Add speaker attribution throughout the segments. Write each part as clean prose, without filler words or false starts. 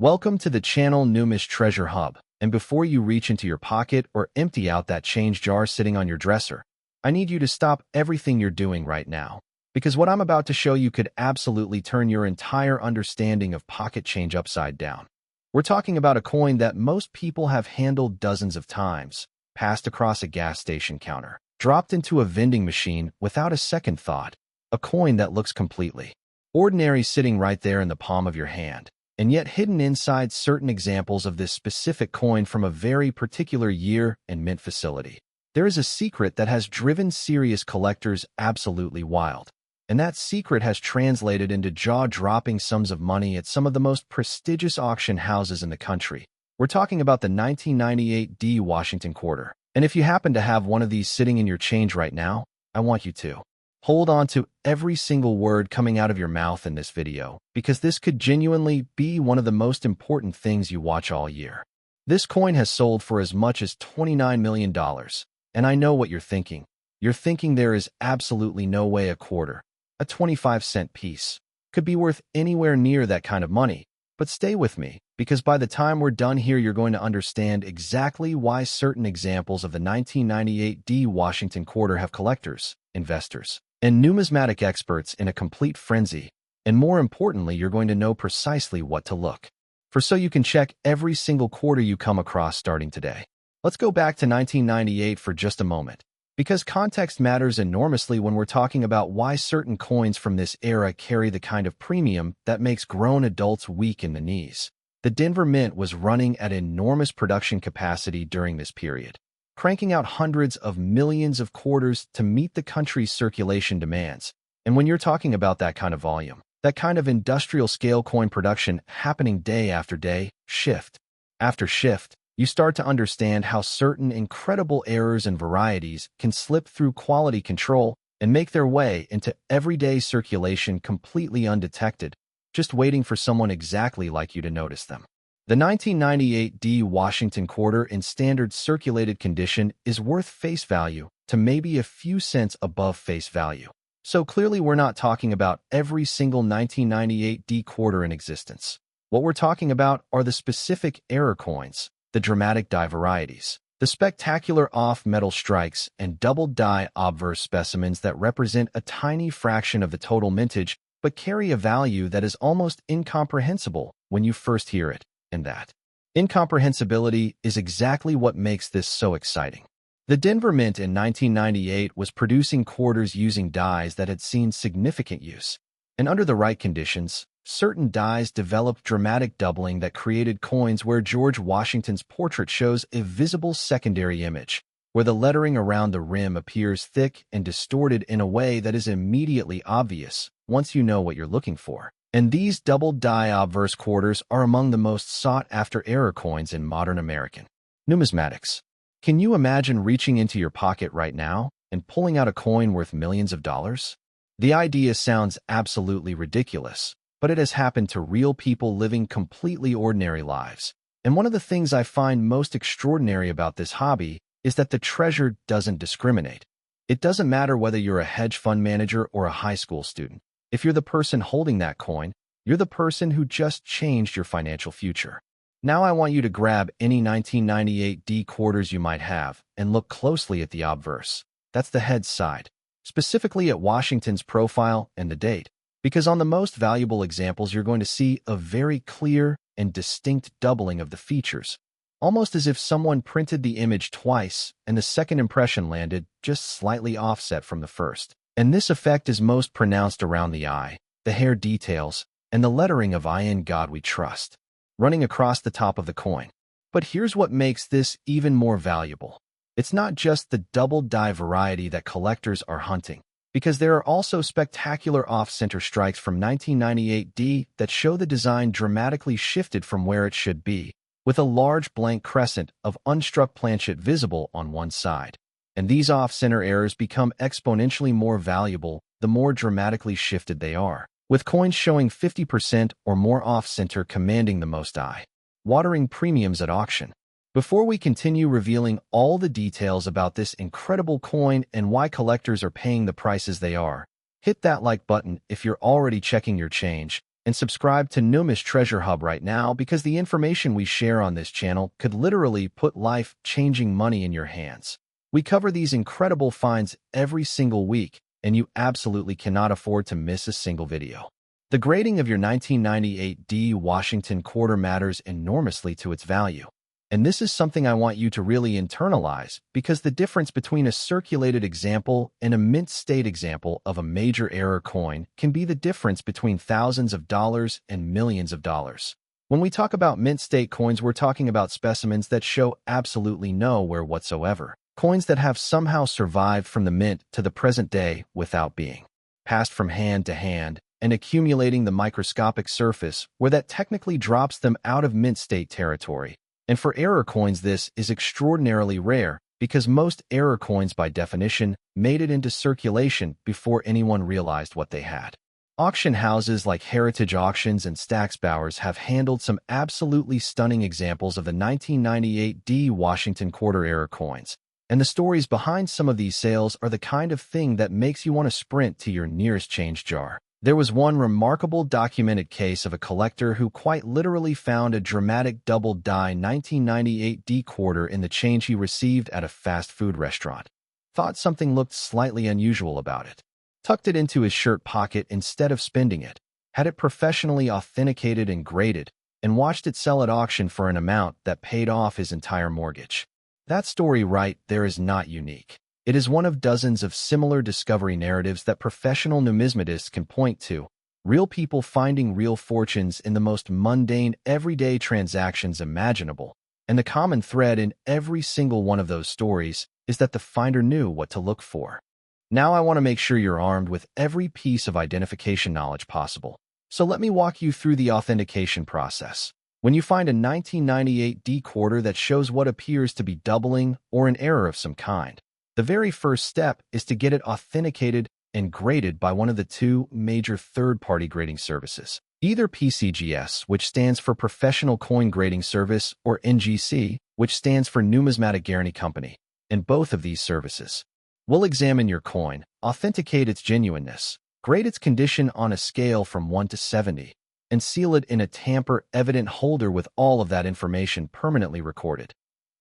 Speaker 1: Welcome to the channel NUMIS Treasure Hub, and before you reach into your pocket or empty out that change jar sitting on your dresser, I need you to stop everything you're doing right now, because what I'm about to show you could absolutely turn your entire understanding of pocket change upside down. We're talking about a coin that most people have handled dozens of times, passed across a gas station counter, dropped into a vending machine without a second thought, a coin that looks completely ordinary sitting right there in the palm of your hand, and yet hidden inside certain examples of this specific coin from a very particular year and mint facility. There is a secret that has driven serious collectors absolutely wild, and that secret has translated into jaw-dropping sums of money at some of the most prestigious auction houses in the country. We're talking about the 1998 D Washington quarter, and if you happen to have one of these sitting in your change right now, I want you to hold on to every single word coming out of your mouth in this video, because this could genuinely be one of the most important things you watch all year. This coin has sold for as much as $29 million, and I know what you're thinking. You're thinking there is absolutely no way a quarter, a 25-cent piece, could be worth anywhere near that kind of money. But stay with me, because by the time we're done here, you're going to understand exactly why certain examples of the 1998 D Washington quarter have collectors, investors, and numismatic experts in a complete frenzy, and more importantly, you're going to know precisely what to look for so you can check every single quarter you come across starting today. Let's go back to 1998 for just a moment, because context matters enormously when we're talking about why certain coins from this era carry the kind of premium that makes grown adults weak in the knees. The Denver Mint was running at enormous production capacity during this period, cranking out hundreds of millions of quarters to meet the country's circulation demands. And when you're talking about that kind of volume, that kind of industrial-scale coin production happening day after day, shift after shift, you start to understand how certain incredible errors and varieties can slip through quality control and make their way into everyday circulation completely undetected, just waiting for someone exactly like you to notice them. The 1998 D Washington quarter in standard circulated condition is worth face value to maybe a few cents above face value. So clearly we're not talking about every single 1998 D quarter in existence. What we're talking about are the specific error coins, the dramatic die varieties, the spectacular off-metal strikes, and doubled die obverse specimens that represent a tiny fraction of the total mintage but carry a value that is almost incomprehensible when you first hear it. And that incomprehensibility is exactly what makes this so exciting. The Denver Mint in 1998 was producing quarters using dies that had seen significant use, and under the right conditions, certain dies developed dramatic doubling that created coins where George Washington's portrait shows a visible secondary image, where the lettering around the rim appears thick and distorted in a way that is immediately obvious once you know what you're looking for. And these double die obverse quarters are among the most sought-after error coins in modern American numismatics. Can you imagine reaching into your pocket right now and pulling out a coin worth millions of dollars? The idea sounds absolutely ridiculous, but it has happened to real people living completely ordinary lives. And one of the things I find most extraordinary about this hobby is that the treasure doesn't discriminate. It doesn't matter whether you're a hedge fund manager or a high school student. If you're the person holding that coin, you're the person who just changed your financial future. Now I want you to grab any 1998 D quarters you might have and look closely at the obverse. That's the head side, specifically at Washington's profile and the date, because on the most valuable examples you're going to see a very clear and distinct doubling of the features, almost as if someone printed the image twice and the second impression landed just slightly offset from the first. And this effect is most pronounced around the eye, the hair details, and the lettering of "In God We Trust" running across the top of the coin. But here's what makes this even more valuable. It's not just the double die variety that collectors are hunting, because there are also spectacular off-center strikes from 1998 D that show the design dramatically shifted from where it should be, with a large blank crescent of unstruck planchet visible on one side. And these off-center errors become exponentially more valuable the more dramatically shifted they are, with coins showing 50% or more off-center commanding the most eye-watering premiums at auction. Before we continue revealing all the details about this incredible coin and why collectors are paying the prices they are, hit that like button if you're already checking your change, and subscribe to NUMIS Treasure Hub right now because the information we share on this channel could literally put life-changing money in your hands. We cover these incredible finds every single week, and you absolutely cannot afford to miss a single video. The grading of your 1998 D Washington quarter matters enormously to its value. And this is something I want you to really internalize because the difference between a circulated example and a mint state example of a major error coin can be the difference between thousands of dollars and millions of dollars. When we talk about mint state coins, we're talking about specimens that show absolutely no wear whatsoever. Coins that have somehow survived from the mint to the present day without being passed from hand to hand and accumulating the microscopic surface where that technically drops them out of mint state territory. And for error coins, this is extraordinarily rare because most error coins, by definition, made it into circulation before anyone realized what they had. Auction houses like Heritage Auctions and Stack's Bowers have handled some absolutely stunning examples of the 1998 D Washington quarter error coins. And the stories behind some of these sales are the kind of thing that makes you want to sprint to your nearest change jar. There was one remarkable documented case of a collector who quite literally found a dramatic double-die 1998 D quarter in the change he received at a fast food restaurant. Thought something looked slightly unusual about it. Tucked it into his shirt pocket instead of spending it, had it professionally authenticated and graded, and watched it sell at auction for an amount that paid off his entire mortgage. That story right there is not unique. It is one of dozens of similar discovery narratives that professional numismatists can point to, real people finding real fortunes in the most mundane, everyday transactions imaginable. And the common thread in every single one of those stories is that the finder knew what to look for. Now I want to make sure you're armed with every piece of identification knowledge possible. So let me walk you through the authentication process. When you find a 1998 D quarter that shows what appears to be doubling or an error of some kind, the very first step is to get it authenticated and graded by one of the two major third-party grading services, either PCGS, which stands for Professional Coin Grading Service, or NGC, which stands for Numismatic Guarantee Company. In both of these services, we'll examine your coin, authenticate its genuineness, grade its condition on a scale from 1 to 70, and seal it in a tamper-evident holder with all of that information permanently recorded.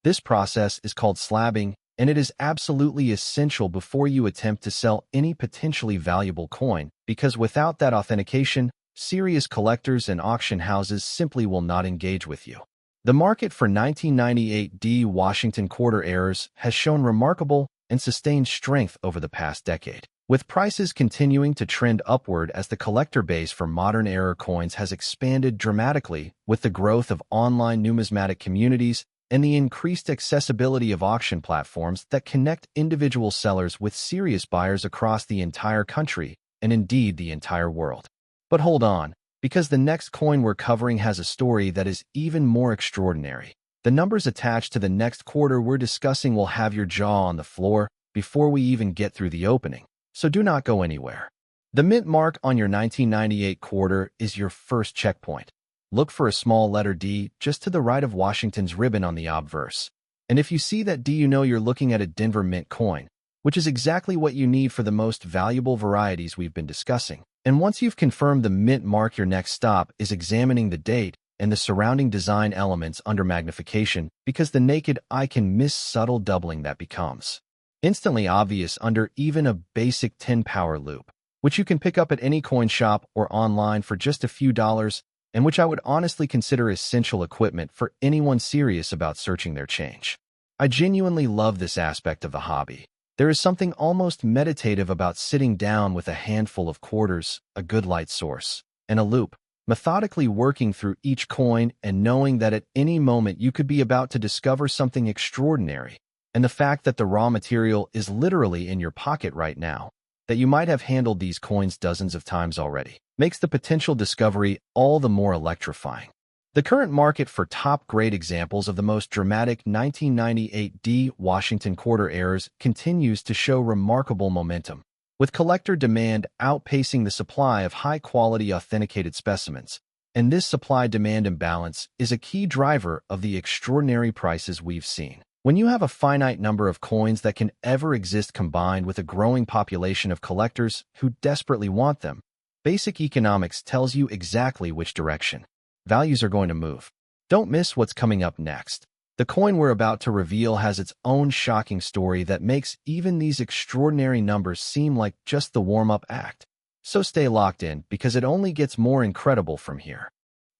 Speaker 1: This process is called slabbing, and it is absolutely essential before you attempt to sell any potentially valuable coin, because without that authentication, serious collectors and auction houses simply will not engage with you. The market for 1998 D Washington quarter errors has shown remarkable and sustained strength over the past decade, with prices continuing to trend upward as the collector base for modern error coins has expanded dramatically with the growth of online numismatic communities and the increased accessibility of auction platforms that connect individual sellers with serious buyers across the entire country and indeed the entire world. But hold on, because the next coin we're covering has a story that is even more extraordinary. The numbers attached to the next quarter we're discussing will have your jaw on the floor before we even get through the opening, so do not go anywhere. The mint mark on your 1998 quarter is your first checkpoint. Look for a small letter D just to the right of Washington's ribbon on the obverse. And if you see that D, you know you're looking at a Denver mint coin, which is exactly what you need for the most valuable varieties we've been discussing. And once you've confirmed the mint mark, your next stop is examining the date and the surrounding design elements under magnification, because the naked eye can miss subtle doubling that becomes instantly obvious under even a basic 10-power loop, which you can pick up at any coin shop or online for just a few dollars, and which I would honestly consider essential equipment for anyone serious about searching their change. I genuinely love this aspect of the hobby. There is something almost meditative about sitting down with a handful of quarters, a good light source, and a loop, methodically working through each coin and knowing that at any moment you could be about to discover something extraordinary. And the fact that the raw material is literally in your pocket right now, that you might have handled these coins dozens of times already, makes the potential discovery all the more electrifying. The current market for top-grade examples of the most dramatic 1998 D Washington quarter errors continues to show remarkable momentum, with collector demand outpacing the supply of high-quality authenticated specimens. And this supply-demand imbalance is a key driver of the extraordinary prices we've seen. When you have a finite number of coins that can ever exist combined with a growing population of collectors who desperately want them, Basic economics tells you exactly which direction values are going to move. Don't miss what's coming up next. The coin we're about to reveal has its own shocking story that makes even these extraordinary numbers seem like just the warm-up act. So stay locked in, because it only gets more incredible from here.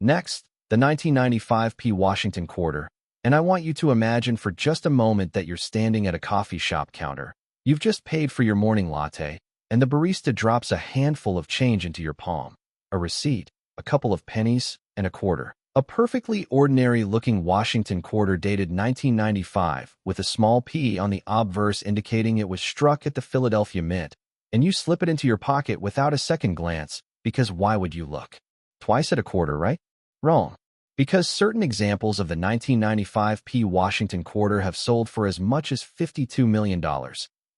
Speaker 1: Next, the 1995p Washington quarter, and I want you to imagine for just a moment that you're standing at a coffee shop counter. You've just paid for your morning latte, and the barista drops a handful of change into your palm. A receipt, a couple of pennies, and a quarter. A perfectly ordinary-looking Washington quarter dated 1995, with a small P on the obverse indicating it was struck at the Philadelphia Mint, and you slip it into your pocket without a second glance, because why would you look twice at a quarter, right? Wrong. Because certain examples of the 1995p Washington quarter have sold for as much as $52 million.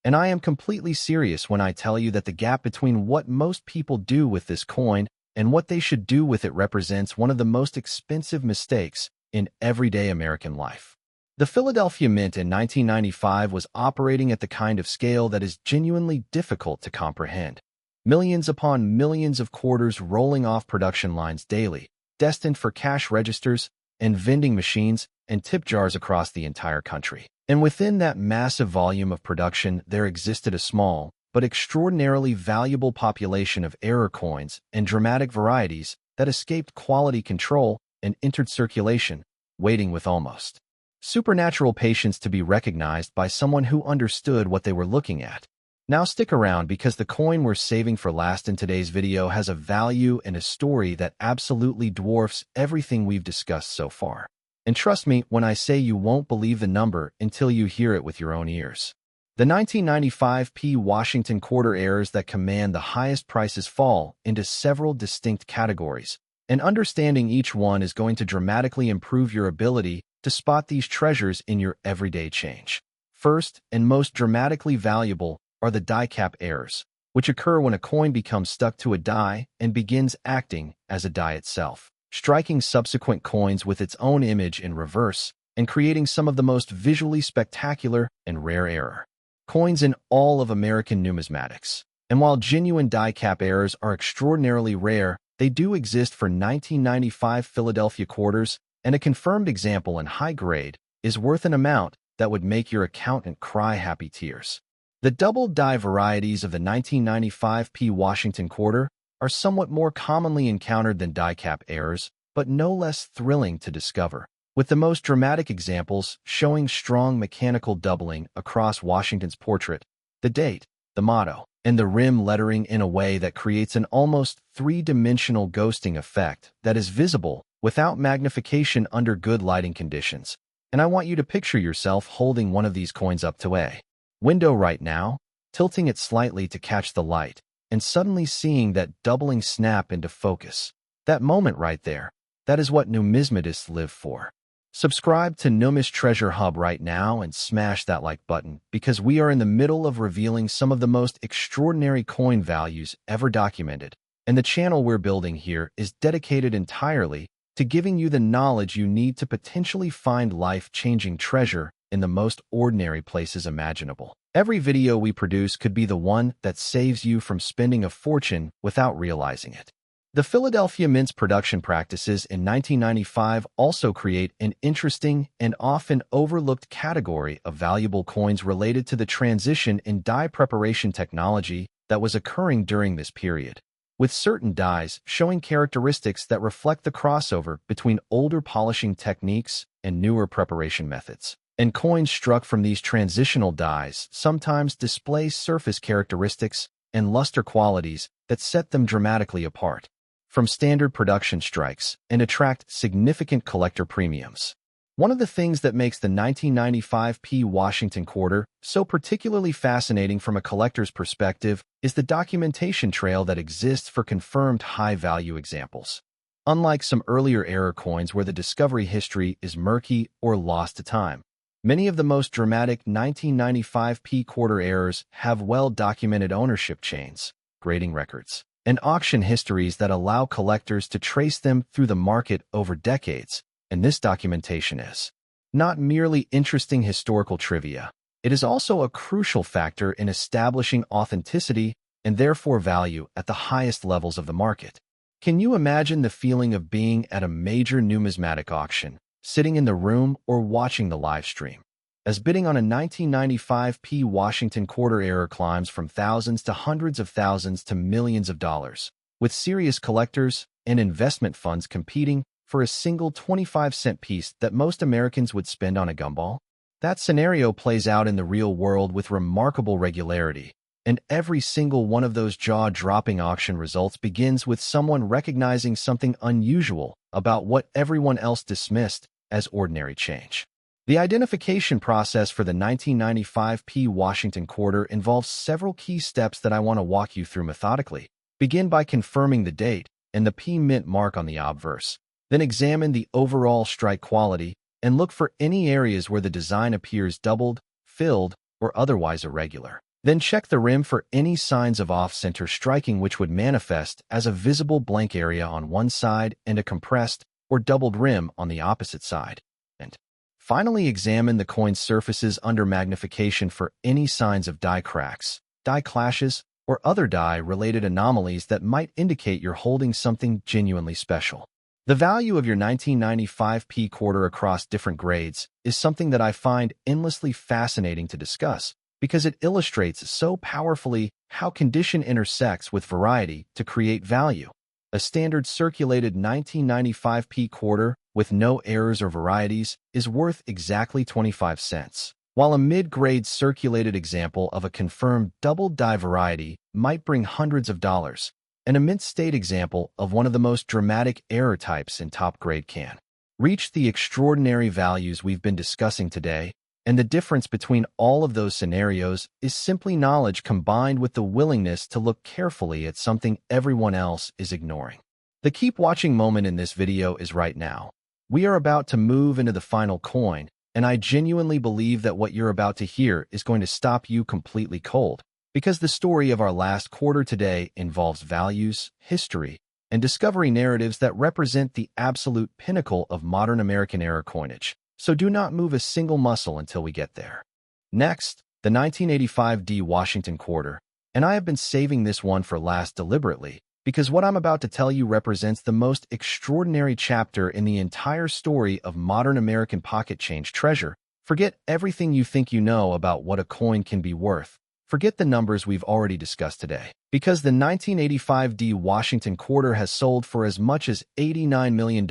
Speaker 1: And I am completely serious when I tell you that the gap between what most people do with this coin and what they should do with it represents one of the most expensive mistakes in everyday American life. The Philadelphia Mint in 1995 was operating at the kind of scale that is genuinely difficult to comprehend. Millions upon millions of quarters rolling off production lines daily, destined for cash registers and vending machines and tip jars across the entire country. And within that massive volume of production, there existed a small, but extraordinarily valuable population of error coins and dramatic varieties that escaped quality control and entered circulation, waiting with almost supernatural patience to be recognized by someone who understood what they were looking at. Now stick around, because the coin we're saving for last in today's video has a value and a story that absolutely dwarfs everything we've discussed so far. And trust me when I say you won't believe the number until you hear it with your own ears. The 1995p Washington quarter errors that command the highest prices fall into several distinct categories, and understanding each one is going to dramatically improve your ability to spot these treasures in your everyday change. First, and most dramatically valuable, are the die cap errors, which occur when a coin becomes stuck to a die and begins acting as a die itself, striking subsequent coins with its own image in reverse and creating some of the most visually spectacular and rare error coins in all of American numismatics. And while genuine die cap errors are extraordinarily rare, they do exist for 1995 Philadelphia quarters, and a confirmed example in high grade is worth an amount that would make your accountant cry happy tears. The double die varieties of the 1995p Washington quarter are somewhat more commonly encountered than die cap errors, but no less thrilling to discover, with the most dramatic examples showing strong mechanical doubling across Washington's portrait, the date, the motto, and the rim lettering in a way that creates an almost three-dimensional ghosting effect that is visible without magnification under good lighting conditions. And I want you to picture yourself holding one of these coins up to a window right now, tilting it slightly to catch the light, and suddenly seeing that doubling snap into focus. That moment right there, that is what numismatists live for. Subscribe to NUMIS Treasure Hub right now and smash that like button, because we are in the middle of revealing some of the most extraordinary coin values ever documented. And the channel we're building here is dedicated entirely to giving you the knowledge you need to potentially find life-changing treasure in the most ordinary places imaginable. Every video we produce could be the one that saves you from spending a fortune without realizing it. The Philadelphia Mint's production practices in 1995 also create an interesting and often overlooked category of valuable coins related to the transition in die preparation technology that was occurring during this period, with certain dies showing characteristics that reflect the crossover between older polishing techniques and newer preparation methods. And coins struck from these transitional dies sometimes display surface characteristics and luster qualities that set them dramatically apart from standard production strikes and attract significant collector premiums. One of the things that makes the 1995p Washington quarter so particularly fascinating from a collector's perspective is the documentation trail that exists for confirmed high-value examples. Unlike some earlier error coins where the discovery history is murky or lost to time, many of the most dramatic 1995p quarter errors have well-documented ownership chains, grading records, and auction histories that allow collectors to trace them through the market over decades. And this documentation is not merely interesting historical trivia. It is also a crucial factor in establishing authenticity and therefore value at the highest levels of the market. Can you imagine the feeling of being at a major numismatic auction, sitting in the room or watching the live stream, as bidding on a 1995 Washington quarter error climbs from thousands to hundreds of thousands to millions of dollars, with serious collectors and investment funds competing for a single 25-cent piece that most Americans would spend on a gumball? That scenario plays out in the real world with remarkable regularity, and every single one of those jaw-dropping auction results begins with someone recognizing something unusual about what everyone else dismissed as ordinary change. The identification process for the 1995 Washington quarter involves several key steps that I want to walk you through methodically. Begin by confirming the date and the P mint mark on the obverse. Then examine the overall strike quality and look for any areas where the design appears doubled, filled, or otherwise irregular. Then check the rim for any signs of off-center striking, which would manifest as a visible blank area on one side and a compressed or doubled rim on the opposite side. And finally, examine the coin's surfaces under magnification for any signs of die cracks, die clashes, or other die-related anomalies that might indicate you're holding something genuinely special. The value of your 1995 quarter across different grades is something that I find endlessly fascinating to discuss, because it illustrates so powerfully how condition intersects with variety to create value. A standard circulated 1995 quarter with no errors or varieties is worth exactly 25 cents, while a mid-grade circulated example of a confirmed double die variety might bring hundreds of dollars, and a mint-state example of one of the most dramatic error types in top-grade can reach the extraordinary values we've been discussing today. And the difference between all of those scenarios is simply knowledge combined with the willingness to look carefully at something everyone else is ignoring. The keep watching moment in this video is right now. We are about to move into the final coin, and I genuinely believe that what you're about to hear is going to stop you completely cold, because the story of our last quarter today involves values, history, and discovery narratives that represent the absolute pinnacle of modern American era coinage. So do not move a single muscle until we get there. Next, the 1985 Washington quarter, and I have been saving this one for last deliberately, because what I'm about to tell you represents the most extraordinary chapter in the entire story of modern American pocket change treasure. Forget everything you think you know about what a coin can be worth. Forget the numbers we've already discussed today, because the 1985 Washington quarter has sold for as much as $89 million,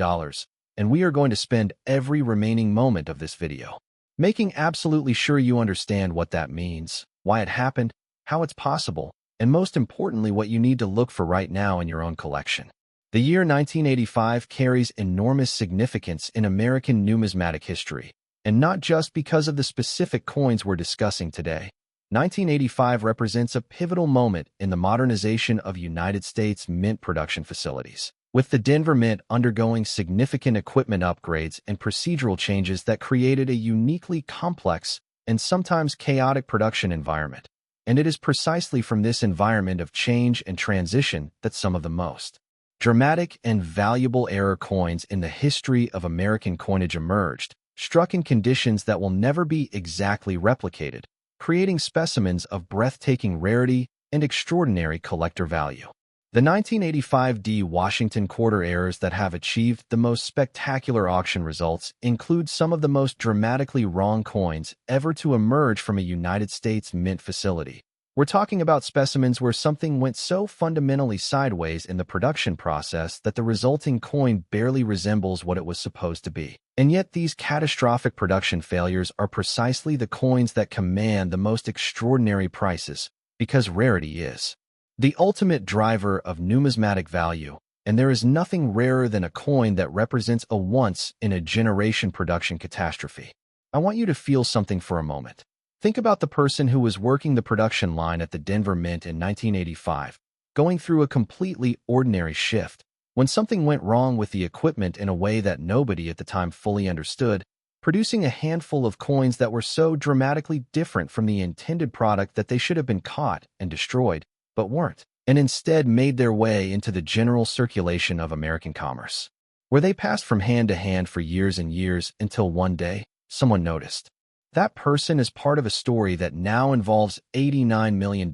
Speaker 1: and we are going to spend every remaining moment of this video making absolutely sure you understand what that means, why it happened, how it's possible, and most importantly, what you need to look for right now in your own collection. The year 1985 carries enormous significance in American numismatic history, and not just because of the specific coins we're discussing today. 1985 represents a pivotal moment in the modernization of United States mint production facilities, with the Denver Mint undergoing significant equipment upgrades and procedural changes that created a uniquely complex and sometimes chaotic production environment. And it is precisely from this environment of change and transition that some of the most dramatic and valuable error coins in the history of American coinage emerged, struck in conditions that will never be exactly replicated, creating specimens of breathtaking rarity and extraordinary collector value. The 1985 Washington quarter errors that have achieved the most spectacular auction results include some of the most dramatically wrong coins ever to emerge from a United States mint facility. We're talking about specimens where something went so fundamentally sideways in the production process that the resulting coin barely resembles what it was supposed to be. And yet these catastrophic production failures are precisely the coins that command the most extraordinary prices, because rarity is the ultimate driver of numismatic value, and there is nothing rarer than a coin that represents a once-in-a-generation production catastrophe. I want you to feel something for a moment. Think about the person who was working the production line at the Denver Mint in 1985, going through a completely ordinary shift, when something went wrong with the equipment in a way that nobody at the time fully understood, producing a handful of coins that were so dramatically different from the intended product that they should have been caught and destroyed, but weren't, and instead made their way into the general circulation of American commerce, where they passed from hand to hand for years and years until one day, someone noticed. That person is part of a story that now involves $89 million,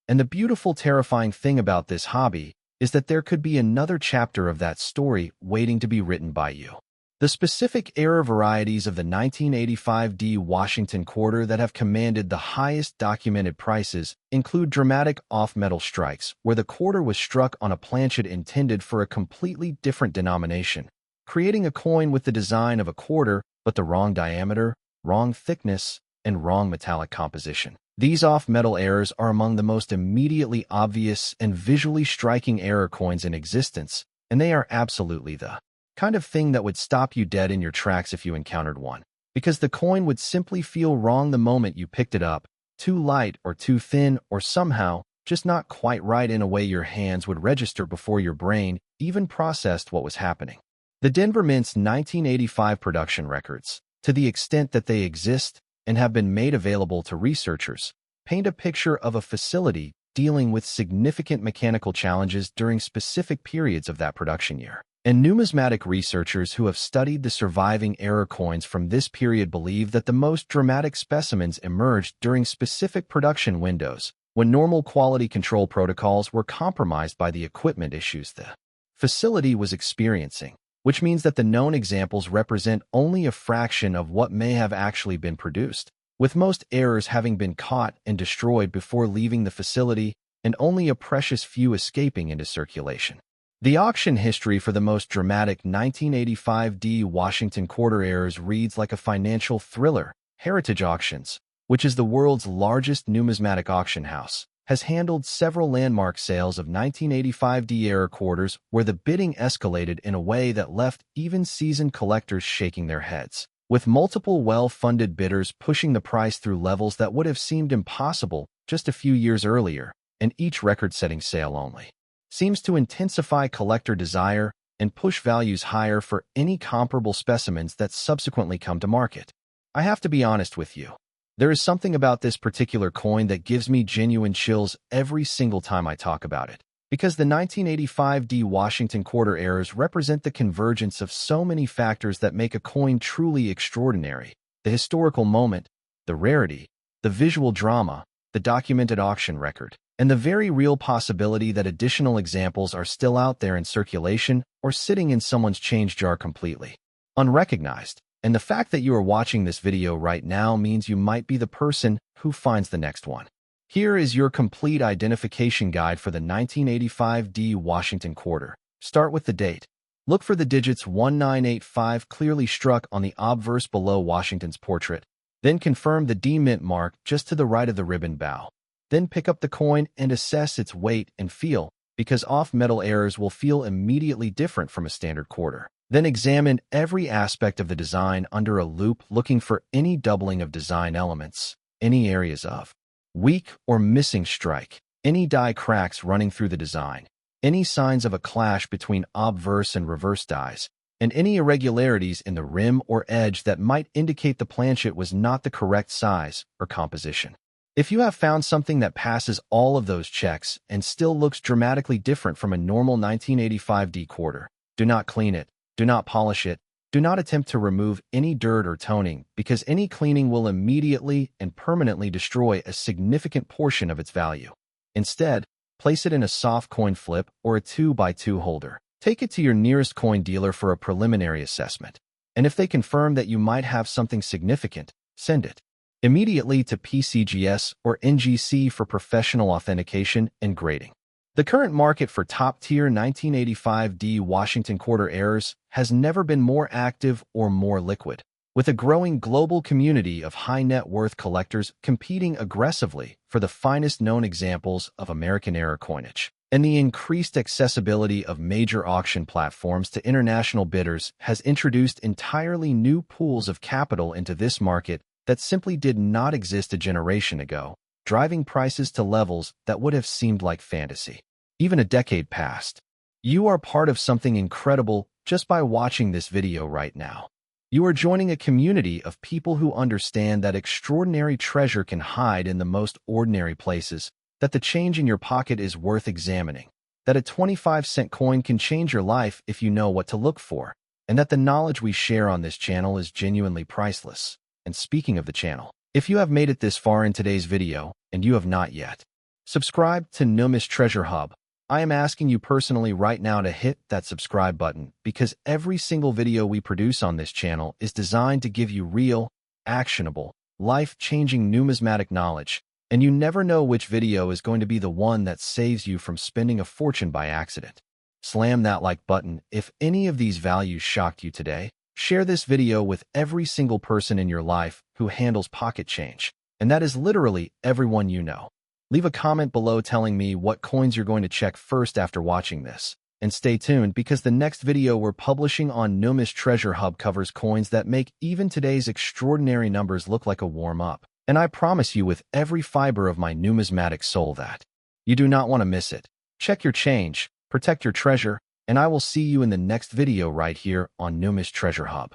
Speaker 1: And the beautiful, terrifying thing about this hobby is that there could be another chapter of that story waiting to be written by you. The specific era varieties of the 1985D Washington quarter that have commanded the highest documented prices include dramatic off-metal strikes, where the quarter was struck on a planchet intended for a completely different denomination, creating a coin with the design of a quarter but the wrong diameter, wrong thickness, and wrong metallic composition. These off-metal errors are among the most immediately obvious and visually striking error coins in existence, and they are absolutely the kind of thing that would stop you dead in your tracks if you encountered one, because the coin would simply feel wrong the moment you picked it up, too light or too thin or somehow just not quite right in a way your hands would register before your brain even processed what was happening. The Denver Mint's 1985 production records, to the extent that they exist and have been made available to researchers, paint a picture of a facility dealing with significant mechanical challenges during specific periods of that production year. And numismatic researchers who have studied the surviving error coins from this period believe that the most dramatic specimens emerged during specific production windows, when normal quality control protocols were compromised by the equipment issues the facility was experiencing, which means that the known examples represent only a fraction of what may have actually been produced, with most errors having been caught and destroyed before leaving the facility and only a precious few escaping into circulation. The auction history for the most dramatic 1985D Washington quarter errors reads like a financial thriller. Heritage Auctions, which is the world's largest numismatic auction house, has handled several landmark sales of 1985D error quarters where the bidding escalated in a way that left even seasoned collectors shaking their heads, with multiple well-funded bidders pushing the price through levels that would have seemed impossible just a few years earlier, and each record-setting sale only seems to intensify collector desire and push values higher for any comparable specimens that subsequently come to market. I have to be honest with you. There is something about this particular coin that gives me genuine chills every single time I talk about it, because the 1985D Washington quarter errors represent the convergence of so many factors that make a coin truly extraordinary: the historical moment, the rarity, the visual drama, the documented auction record, and the very real possibility that additional examples are still out there in circulation or sitting in someone's change jar completely unrecognized. And the fact that you are watching this video right now means you might be the person who finds the next one. Here is your complete identification guide for the 1985D Washington quarter. Start with the date. Look for the digits 1985 clearly struck on the obverse below Washington's portrait. Then confirm the D mint mark just to the right of the ribbon bow. Then pick up the coin and assess its weight and feel, because off-metal errors will feel immediately different from a standard quarter. Then examine every aspect of the design under a loupe, looking for any doubling of design elements, any areas of weak or missing strike, any die cracks running through the design, any signs of a clash between obverse and reverse dies, and any irregularities in the rim or edge that might indicate the planchet was not the correct size or composition. If you have found something that passes all of those checks and still looks dramatically different from a normal 1985D quarter, do not clean it, do not polish it, do not attempt to remove any dirt or toning, because any cleaning will immediately and permanently destroy a significant portion of its value. Instead, place it in a soft coin flip or a 2x2 holder. Take it to your nearest coin dealer for a preliminary assessment, and if they confirm that you might have something significant, send it immediately to PCGS or NGC for professional authentication and grading. The current market for top-tier 1985D Washington quarter errors has never been more active or more liquid, with a growing global community of high-net-worth collectors competing aggressively for the finest known examples of American error coinage. And the increased accessibility of major auction platforms to international bidders has introduced entirely new pools of capital into this market that simply did not exist a generation ago, driving prices to levels that would have seemed like fantasy even a decade past. You are part of something incredible just by watching this video right now. You are joining a community of people who understand that extraordinary treasure can hide in the most ordinary places, that the change in your pocket is worth examining, that a 25-cent coin can change your life if you know what to look for, and that the knowledge we share on this channel is genuinely priceless. And speaking of the channel, if you have made it this far in today's video, and you have not yet Subscribe to NUMIS Treasure Hub. I am asking you personally right now to hit that subscribe button because every single video we produce on this channel is designed to give you real, actionable, life-changing numismatic knowledge, and you never know which video is going to be the one that saves you from spending a fortune by accident. Slam that like button if any of these values shocked you today. Share this video with every single person in your life who handles pocket change, and that is literally everyone you know. Leave a comment below telling me what coins you're going to check first after watching this. And stay tuned because the next video we're publishing on NUMIS Treasure Hub covers coins that make even today's extraordinary numbers look like a warm-up. And I promise you with every fiber of my numismatic soul that you do not want to miss it. Check your change, protect your treasure, and I will see you in the next video right here on NUMIS Treasure Hub.